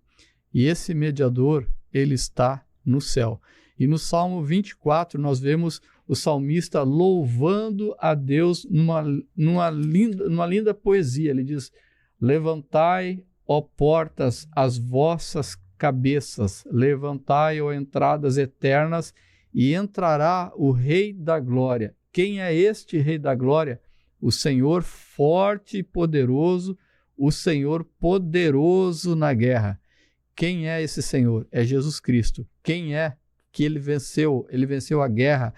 E esse mediador, ele está no céu. E no Salmo 24, nós vemos o salmista louvando a Deus numa linda poesia. Ele diz, levantai, ó portas, as vossas cabeças, levantai, ó entradas eternas, e entrará o Rei da Glória. Quem é este Rei da Glória? O Senhor forte e poderoso, o Senhor poderoso na guerra. Quem é esse Senhor? É Jesus Cristo. Quem é que ele venceu? Ele venceu a guerra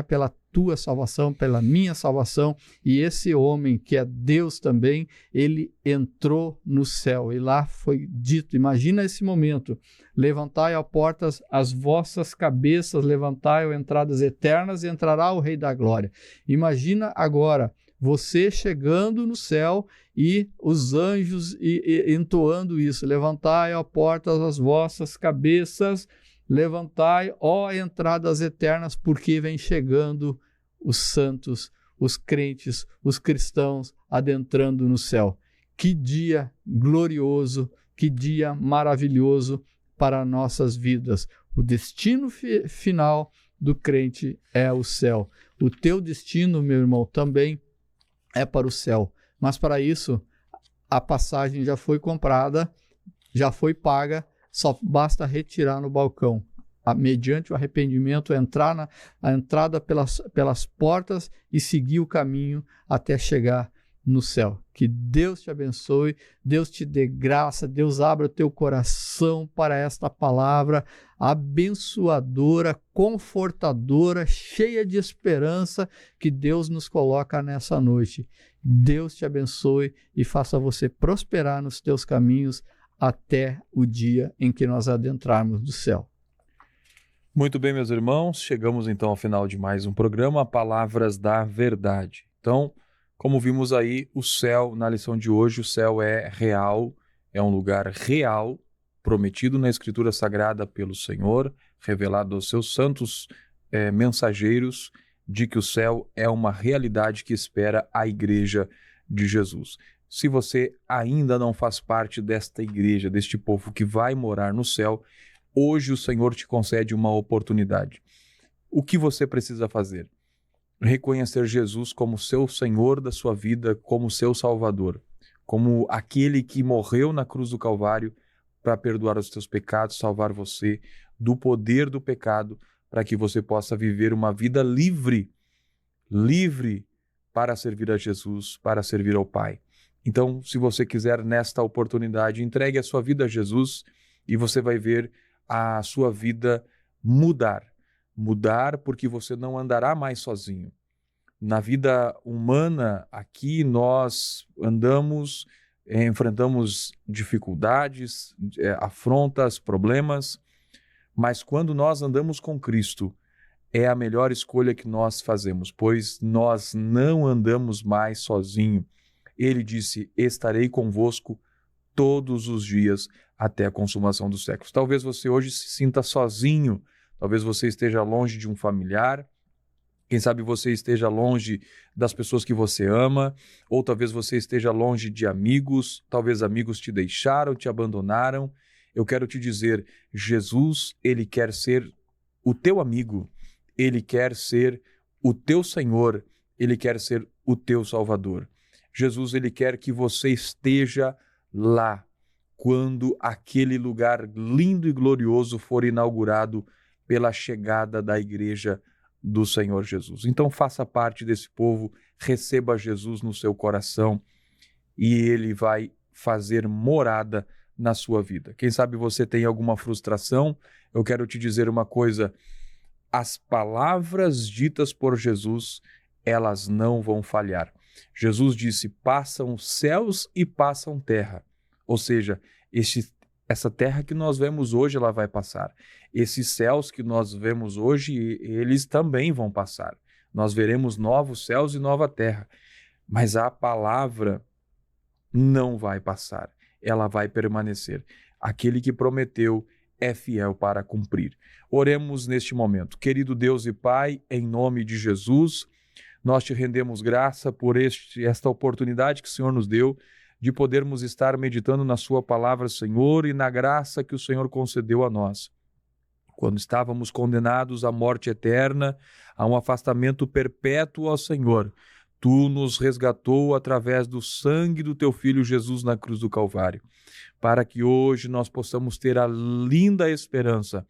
pela tua salvação, pela minha salvação, e esse homem, que é Deus também, ele entrou no céu, e lá foi dito, imagina esse momento, levantai, ó portas, as vossas cabeças, levantai, ó entradas eternas, e entrará o Rei da Glória. Imagina agora, você chegando no céu e os anjos entoando isso, levantai, ó portas, as vossas cabeças, levantai, ó entradas eternas, porque vem chegando os santos, os crentes, os cristãos adentrando no céu. Que dia glorioso, que dia maravilhoso para nossas vidas. O destino final do crente é o céu. O teu destino, meu irmão, também é para o céu. Mas para isso, a passagem já foi comprada, já foi paga, só basta retirar no balcão. Mediante o arrependimento, a entrada pelas portas e seguir o caminho até chegar no céu. Que Deus te abençoe, Deus te dê graça, Deus abra o teu coração para esta palavra abençoadora, confortadora, cheia de esperança que Deus nos coloca nessa noite. Deus te abençoe e faça você prosperar nos teus caminhos até o dia em que nós adentrarmos do céu. Muito bem, meus irmãos, chegamos então ao final de mais um programa, Palavras da Verdade. Então, como vimos aí, o céu, na lição de hoje, o céu é real, é um lugar real, prometido na Escritura Sagrada pelo Senhor, revelado aos seus santos mensageiros, de que o céu é uma realidade que espera a Igreja de Jesus. Se você ainda não faz parte desta igreja, deste povo que vai morar no céu, hoje o Senhor te concede uma oportunidade. O que você precisa fazer? Reconhecer Jesus como seu Senhor da sua vida, como seu Salvador, como aquele que morreu na cruz do Calvário para perdoar os teus pecados, salvar você do poder do pecado, para que você possa viver uma vida livre para servir a Jesus, para servir ao Pai. Então, se você quiser nesta oportunidade, entregue a sua vida a Jesus e você vai ver a sua vida mudar. mudar, porque você não andará mais sozinho. Na vida humana, aqui nós andamos, enfrentamos dificuldades, afrontas, problemas, mas quando nós andamos com Cristo, é a melhor escolha que nós fazemos, pois nós não andamos mais sozinho. Ele disse: estarei convosco todos os dias até a consumação dos séculos. Talvez você hoje se sinta sozinho, talvez você esteja longe de um familiar, quem sabe você esteja longe das pessoas que você ama, ou talvez você esteja longe de amigos, talvez amigos te deixaram, te abandonaram. Eu quero te dizer, Jesus, ele quer ser o teu amigo, ele quer ser o teu Senhor, ele quer ser o teu Salvador. Jesus, ele quer que você esteja lá, quando aquele lugar lindo e glorioso for inaugurado pela chegada da igreja do Senhor Jesus. Então faça parte desse povo, receba Jesus no seu coração e ele vai fazer morada na sua vida. Quem sabe você tem alguma frustração? Eu quero te dizer uma coisa, as palavras ditas por Jesus, elas não vão falhar. Jesus disse: passam céus e passam terra. Ou seja, essa terra que nós vemos hoje, ela vai passar. Esses céus que nós vemos hoje, eles também vão passar. Nós veremos novos céus e nova terra. Mas a palavra não vai passar. Ela vai permanecer. Aquele que prometeu é fiel para cumprir. Oremos neste momento. Querido Deus e Pai, em nome de Jesus, nós te rendemos graça por esta oportunidade que o Senhor nos deu de podermos estar meditando na sua palavra, Senhor, e na graça que o Senhor concedeu a nós. Quando estávamos condenados à morte eterna, a um afastamento perpétuo ao Senhor, Tu nos resgatou através do sangue do Teu Filho Jesus na cruz do Calvário, para que hoje nós possamos ter a linda esperança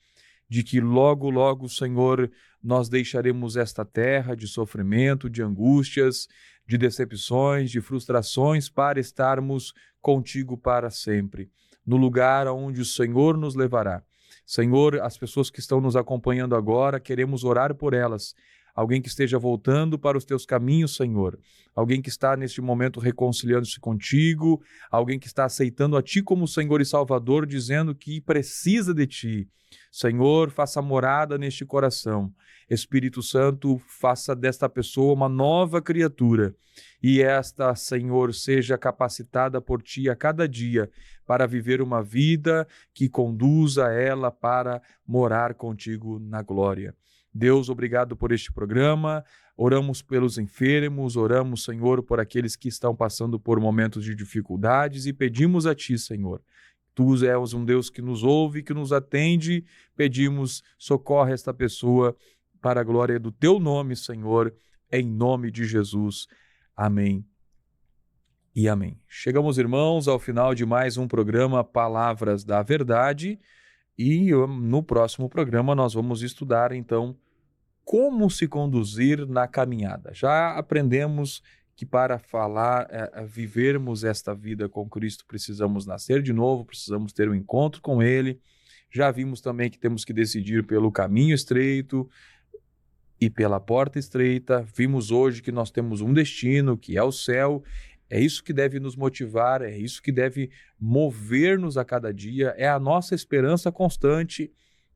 de que logo, logo, Senhor, nós deixaremos esta terra de sofrimento, de angústias, de decepções, de frustrações, para estarmos contigo para sempre, no lugar onde o Senhor nos levará. Senhor, as pessoas que estão nos acompanhando agora, queremos orar por elas. Alguém que esteja voltando para os teus caminhos, Senhor. Alguém que está neste momento reconciliando-se contigo. Alguém que está aceitando a Ti como Senhor e Salvador, dizendo que precisa de Ti. Senhor, faça morada neste coração. Espírito Santo, faça desta pessoa uma nova criatura. E esta, Senhor, seja capacitada por Ti a cada dia para viver uma vida que conduza ela para morar contigo na glória. Deus, obrigado por este programa. Oramos pelos enfermos, oramos, Senhor, por aqueles que estão passando por momentos de dificuldades e pedimos a Ti, Senhor. Tu és um Deus que nos ouve, que nos atende. Pedimos, socorre esta pessoa para a glória do Teu nome, Senhor, em nome de Jesus. Amém e amém. Chegamos, irmãos, ao final de mais um programa Palavras da Verdade e no próximo programa nós vamos estudar, então, como se conduzir na caminhada. Já aprendemos que para vivermos esta vida com Cristo, precisamos nascer de novo, precisamos ter um encontro com Ele. Já vimos também que temos que decidir pelo caminho estreito e pela porta estreita. Vimos hoje que nós temos um destino, que é o céu. É isso que deve nos motivar, é isso que deve mover-nos a cada dia, é a nossa esperança constante.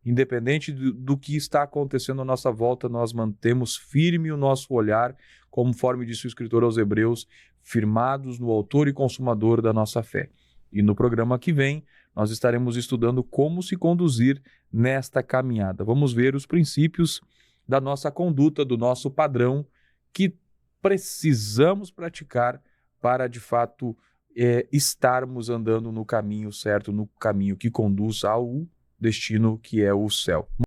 Independente do que está acontecendo à nossa volta, nós mantemos firme o nosso olhar, conforme disse o escritor aos Hebreus, firmados no autor e consumador da nossa fé. E no programa que vem, nós estaremos estudando como se conduzir nesta caminhada. Vamos ver os princípios da nossa conduta, do nosso padrão, que precisamos praticar para, de fato, estarmos andando no caminho certo, no caminho que conduz ao destino que é o céu.